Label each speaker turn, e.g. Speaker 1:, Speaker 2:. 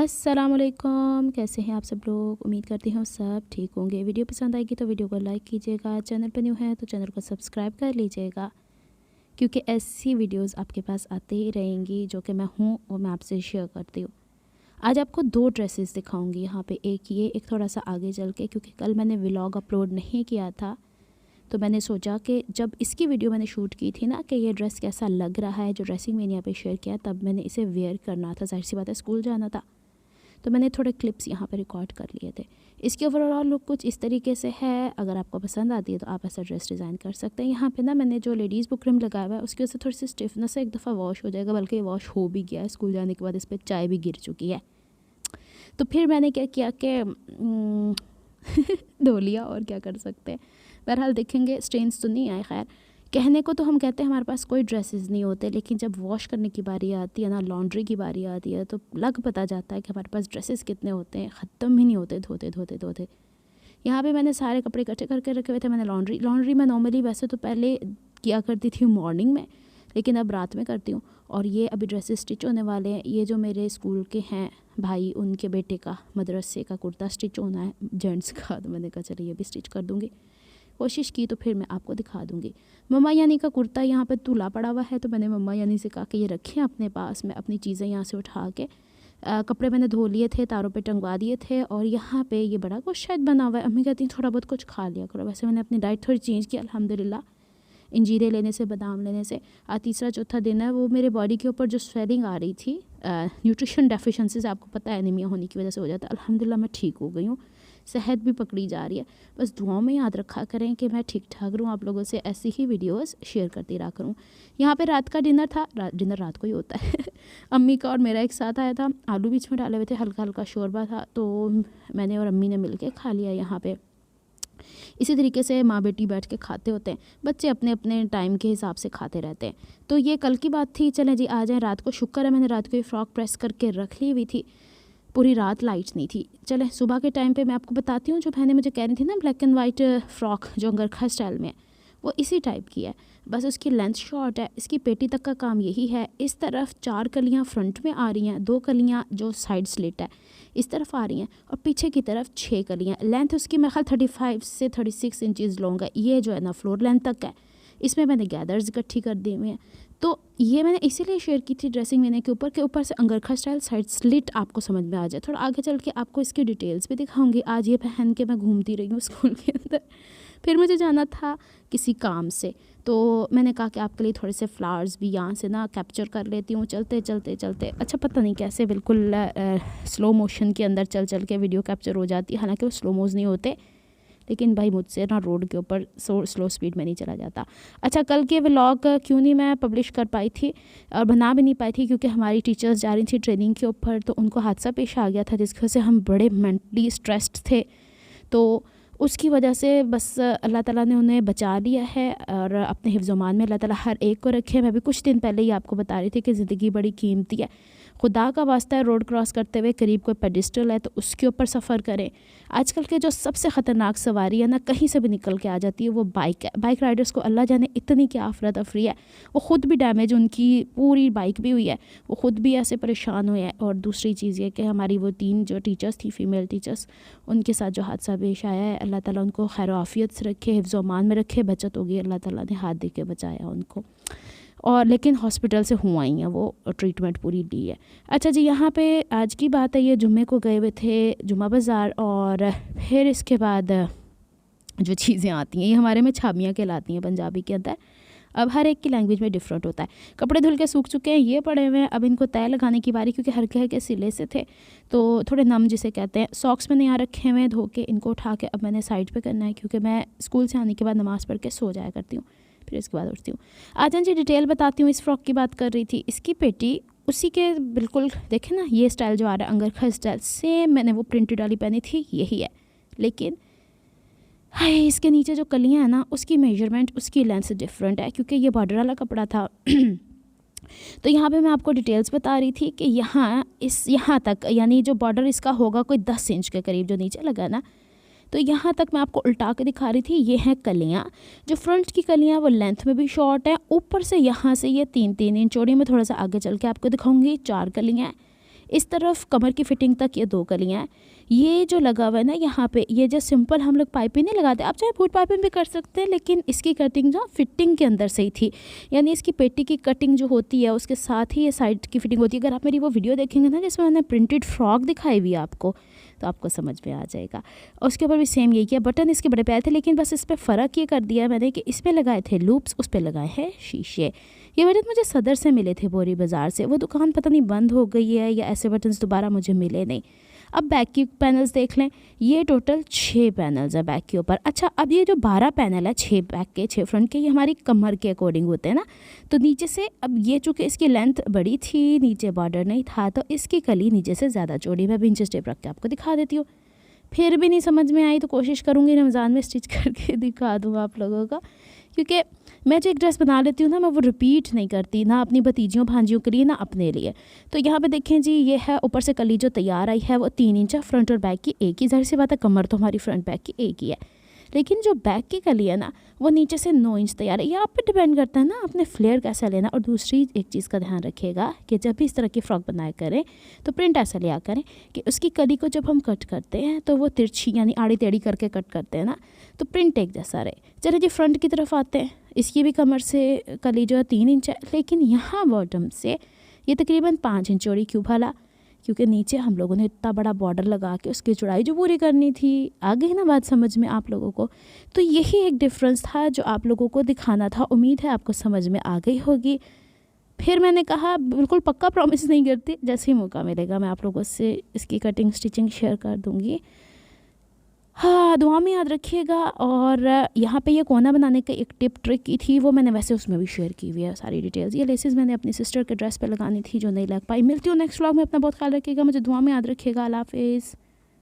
Speaker 1: अस्सलामुअलैकुम, कैसे हैं आप सब लोग। उम्मीद करती हूँ सब ठीक होंगे। वीडियो पसंद आएगी तो वीडियो को लाइक कीजिएगा, चैनल पर न्यू है तो चैनल को सब्सक्राइब कर लीजिएगा, क्योंकि ऐसी वीडियोस आपके पास आते ही रहेंगी जो कि मैं हूँ और मैं आपसे शेयर करती हूँ। आज आपको दो ड्रेसेस दिखाऊंगी यहाँ पे, एक ये, एक थोड़ा सा आगे चल के, क्योंकि कल मैंने व्लॉग अपलोड नहीं किया था तो मैंने सोचा कि जब इसकी वीडियो मैंने शूट की थी ना कि ये ड्रेस कैसा लग रहा है, जो ड्रेसिंग मैंने यहाँ पे शेयर किया, तब मैंने इसे वेयर करना था, जाहिर सी बात है स्कूल जाना था, तो मैंने थोड़े क्लिप्स यहाँ पे रिकॉर्ड कर लिए थे। इसके ओवरऑल लुक कुछ इस तरीके से है। अगर आपको पसंद आती है तो आप ऐसा ड्रेस डिज़ाइन कर सकते हैं। यहाँ पे ना मैंने जो लेडीज़ बुकरम लगाया हुआ है उसकी वजह से थोड़ी सी स्टिफनेस है, एक दफ़ा वॉश हो जाएगा, बल्कि वॉश हो भी गया है स्कूल जाने के बाद, इस पर चाय भी गिर चुकी है। तो फिर मैंने क्या किया कि धो लिया, और क्या कर सकते हैं। बहरहाल देखेंगे, स्ट्रेन्स तो नहीं आए। खैर, कहने को तो हम कहते हैं हमारे पास कोई ड्रेसेस नहीं होते, लेकिन जब वॉश करने की बारी आती है ना, लॉन्ड्री की बारी आती है, तो लग पता जाता है कि हमारे पास ड्रेसेस कितने होते हैं, ख़त्म ही नहीं होते धोते धोते धोते। यहाँ पे मैंने सारे कपड़े इकट्ठे करके रखे हुए थे। मैंने लॉन्ड्री में नॉर्मली वैसे तो पहले किया करती थी मॉर्निंग में, लेकिन अब रात में करती हूँ। और ये अभी ड्रेसेस स्टिच होने वाले हैं। ये जो मेरे स्कूल के हैं भाई, उनके बेटे का मदरसे का कुर्ता स्टिच होना है जेंट्स का, तो मैंने कहा चलिए ये भी स्टिच कर दूँगी। कोशिश की तो फिर मैं आपको दिखा दूँगी। मम्मा यानी का कुर्ता यहाँ पे तुला पड़ा हुआ है, तो मैंने मम्मा यानी से कहा कि ये रखें अपने पास। मैं अपनी चीज़ें यहाँ से उठा के कपड़े मैंने धो लिए थे, तारों पे टंगवा दिए थे, और यहाँ पे ये बड़ा कुछ शायद बना हुआ है। अम्मी कहती हैं थोड़ा बहुत कुछ खा लिया करो। वैसे मैंने अपनी डाइट थोड़ी चेंज की अल्हम्दुलिल्लाह, इंजीरे लेने से, बादाम लेने से। तीसरा चौथा दिन है वो मेरे बॉडी के ऊपर जो स्वेलिंग आ रही थी, न्यूट्रिशन डेफिशिएंसी से, आपको पता है एनीमिया होने की वजह से हो जाता है। अल्हम्दुलिल्लाह मैं ठीक हो गई हूँ, सेहत भी पकड़ी जा रही है। बस दुआओं में याद रखा करें कि मैं ठीक ठाक रहूँ, आप लोगों से ऐसी ही वीडियोस शेयर करती रहा करूँ। यहाँ पे रात का डिनर था, डिनर रात को ही होता है अम्मी का और मेरा एक साथ आया था। आलू बीच में डाले हुए थे, हल्का हल्का शोरबा था, तो मैंने और अम्मी ने मिल के खा लिया यहाँ पे। इसी तरीके से माँ बेटी बैठ के खाते होते हैं, बच्चे अपने अपने टाइम के हिसाब से खाते रहते हैं। तो ये कल की बात थी। चलें जी, आ जाएँ रात को। शुक्र है मैंने रात को ये फ़्रॉक प्रेस करके रख ली हुई थी, पूरी रात लाइट्स नहीं थी। चलें सुबह के टाइम पे मैं आपको बताती हूँ, जो बहनें मुझे कह रही थी ना ब्लैक एंड वाइट फ़्रॉक जो अंगरखा स्टाइल में है, वो इसी टाइप की है, बस उसकी लेंथ शॉर्ट है। इसकी पेटी तक का काम यही है। इस तरफ 4 कलियाँ फ्रंट में आ रही हैं, 2 कलियाँ जो साइड स्लिट है इस तरफ आ रही हैं, और पीछे की तरफ 6 कलियाँ। लेंथ उसकी मेरे ख्याल 35 से 36 इंचज़ लॉन्ग है। ये जो है ना फ्लोर लेंथ तक है। इसमें मैंने गैदर्स इकट्ठी कर दी हुई हैं। तो ये मैंने इसीलिए शेयर की थी ड्रेसिंग मैंने के ऊपर से अंगरखा स्टाइल साइड स्लिट आपको समझ में आ जाए। थोड़ा आगे चल के आपको इसकी डिटेल्स भी दिखाऊंगी। आज ये पहन के मैं घूमती रही हूँ स्कूल के अंदर। फिर मुझे जाना था किसी काम से, तो मैंने कहा कि आपके लिए थोड़े से फ्लावर्स भी यहाँ से ना कैप्चर कर लेती हूँ। चलते चलते चलते, अच्छा पता नहीं कैसे बिल्कुल स्लो मोशन के अंदर चल चल के वीडियो कैप्चर हो जाती है। हालांकि वो स्लो मोज नहीं होते, लेकिन भाई मुझसे ना रोड के ऊपर स्लो स्पीड में नहीं चला जाता। अच्छा, कल के व्लॉग क्यों नहीं मैं पब्लिश कर पाई थी और बना भी नहीं पाई थी, क्योंकि हमारी टीचर्स जा रही थी ट्रेनिंग के ऊपर, तो उनको हादसा पेश आ गया था जिसकी वजह से हम बड़े मेंटली स्ट्रेस्ड थे। तो उसकी वजह से बस अल्लाह ताला ने उन्हें बचा लिया है, और अपने हिफ्ज़-ओ-मान में अल्लाह ताला हर एक को रखे। मैं भी कुछ दिन पहले ही आपको बता रही थी कि ज़िंदगी बड़ी कीमती है। खुदा का वास्ता है, रोड क्रॉस करते हुए करीब कोई पेडिस्टल है तो उसके ऊपर सफ़र करें। आजकल के जो सबसे ख़तरनाक सवारी है ना, कहीं से भी निकल के आ जाती है, वो बाइक है। बाइक राइडर्स को अल्लाह जाने इतनी क्या अफरा तफरी है, वो ख़ुद भी डैमेज, उनकी पूरी बाइक भी हुई है, वो ख़ुद भी ऐसे परेशान हुए हैं। और दूसरी चीज़ ये कि हमारी वो 3 जो टीचर्स थी, फीमेल टीचर्स, उनके साथ जो हादसा पेश आया है, अल्लाह ताला उनको खैर आफियत से रखे, हिफ्ज़-ओ-मान में रखे, बचत होगी। अल्लाह ताला ने हाथ दे के बचाया उनको, और लेकिन हॉस्पिटल से हुआ ही हैं, वो ट्रीटमेंट पूरी ली है। अच्छा जी, यहाँ पे आज की बात है, ये जुम्मे को गए हुए थे जुम्मा बाज़ार, और फिर इसके बाद जो चीज़ें आती हैं ये हमारे में छाबियाँ कहलाती हैं पंजाबी के अंदर। अब हर एक की लैंग्वेज में डिफरेंट होता है। कपड़े धुल के सूख चुके हैं, ये पड़े हुए हैं, अब इनको तय लगाने की बारी, क्योंकि हल्के हल्के सिले से थे तो थोड़े नम जिसे कहते हैं। सॉक्स मैंने यहाँ रखे हुए हैं धो के, इनको उठा के अब मैंने साइड पे करना है, क्योंकि मैं स्कूल से आने के बाद नमाज़ पढ़ के सो जाया करती हूँ, फिर इसके बाद उठती हूँ। आज जी डिटेल बताती हूँ। इस फ्रॉक की बात कर रही थी, इसकी पेटी उसी के बिल्कुल, देखें ना ये स्टाइल जो आ रहा है अंगरखा स्टाइल, सेम मैंने वो प्रिंटेड वाली पहनी थी, यही है। लेकिन हाय, इसके नीचे जो कलियाँ हैं ना, उसकी मेजरमेंट, उसकी लेंथ से डिफरेंट है, क्योंकि ये बॉर्डर वाला कपड़ा था। तो यहाँ पे मैं आपको डिटेल्स बता रही थी कि यहाँ तक, यानी जो बॉर्डर इसका होगा कोई 10 इंच के करीब जो नीचे लगा ना, तो यहाँ तक मैं आपको उल्टा के दिखा रही थी। ये हैं कलियाँ, जो फ्रंट की कलियाँ वो लेंथ में भी शॉर्ट है, ऊपर से यहाँ से ये 3-3 इंच चौड़ी। में थोड़ा सा आगे चल के आपको दिखाऊंगी 4 कलियाँ हैं। इस तरफ कमर की फिटिंग तक ये 2 कलियाँ हैं। ये जो लगा हुआ है ना यहाँ पे, ये जो सिंपल हम लोग पाइपिंग नहीं लगाते, आप चाहे फूट पाइपिंग भी कर सकते हैं, लेकिन इसकी कटिंग जो फिटिंग के अंदर से ही थी, यानी इसकी पेटी की कटिंग जो होती है उसके साथ ही ये साइड की फिटिंग होती है। अगर आप मेरी वो वीडियो देखेंगे ना जिसमें मैंने प्रिंटेड फ्रॉक दिखाई हुई है आपको, तो आपको समझ में आ जाएगा। और उसके ऊपर भी सेम यही किया, बटन इसके बड़े प्यारे थे, लेकिन बस इस पर फ़र्क ये कर दिया मैंने कि इस पर लगाए थे लूप्स, उस पर लगाए हैं शीशे। ये बटन मुझे सदर से मिले थे, बोरी बाज़ार से, वो दुकान पता नहीं बंद हो गई है या ऐसे बटन्स दोबारा मुझे मिले नहीं। अब बैक की पैनल्स देख लें, ये टोटल 6 पैनल्स है बैक के ऊपर। अच्छा, अब ये जो 12 पैनल है, 6 बैक के 6 फ्रंट के, ये हमारी कमर के अकॉर्डिंग होते हैं ना। तो नीचे से, अब ये चूँकि इसकी लेंथ बड़ी थी, नीचे बॉर्डर नहीं था, तो इसकी कली नीचे से ज़्यादा चौड़ी। मैं भी इंचेस टेप रख के आपको दिखा देती हूँ। फिर भी नहीं समझ में आई तो कोशिश करूँगी रमज़ान में स्टिच करके दिखा दूँ आप लोगों का, क्योंकि मैं जो एक ड्रेस बना लेती हूँ ना, मैं वो रिपीट नहीं करती, ना अपनी भतीजियों भांजियों के लिए ना अपने लिए। तो यहाँ पे देखें जी, ये है ऊपर से कली जो तैयार आई है वो 3 इंच है, फ्रंट और बैक की एक ही। ज़ाहिर सी बात है कमर तो हमारी फ्रंट बैक की एक ही है, लेकिन जो बैक की कली है ना वो नीचे से 9 इंच तैयार है। ये आप पे डिपेंड करता है ना आपने फ्लेयर कैसा लेना। और दूसरी एक चीज़ का ध्यान रखिएगा कि जब भी इस तरह की फ़्रॉक बनाया करें तो प्रिंट ऐसा लिया करें कि उसकी कली को जब हम कट करते हैं तो वो तिरछी यानी आड़ी टेढ़ी करके कट करते हैं ना, तो प्रिंट एक जैसा रहे। चलिए जी फ्रंट की तरफ आते हैं। इसकी भी कमर से कली जो है 3 इंच है, लेकिन यहाँ बॉटम से ये तकरीबन 5 इंच चौड़ी। क्यों भला? क्योंकि नीचे हम लोगों ने इतना बड़ा बॉर्डर लगा के उसकी चौड़ाई जो पूरी करनी थी। आ गई ना बात समझ में आप लोगों को? तो यही एक डिफरेंस था जो आप लोगों को दिखाना था। उम्मीद है आपको समझ में आ गई होगी। फिर मैंने कहा बिल्कुल पक्का प्रॉमिस नहीं करती, जैसे ही मौका मिलेगा मैं आप लोगों से इसकी कटिंग स्टिचिंग शेयर कर दूँगी। हाँ, दुआ में याद रखिएगा। और यहाँ पे ये कोना बनाने का एक टिप ट्रिक की थी, वो मैंने वैसे उसमें भी शेयर की हुई है सारी डिटेल्स। ये लेसेस मैंने अपनी सिस्टर के ड्रेस पे लगानी थी जो नहीं लग पाई। मिलती हूँ नेक्स्ट व्लॉग में। अपना बहुत ख्याल रखिएगा, मुझे दुआ में याद रखिएगा। अल्लाह हाफिज़।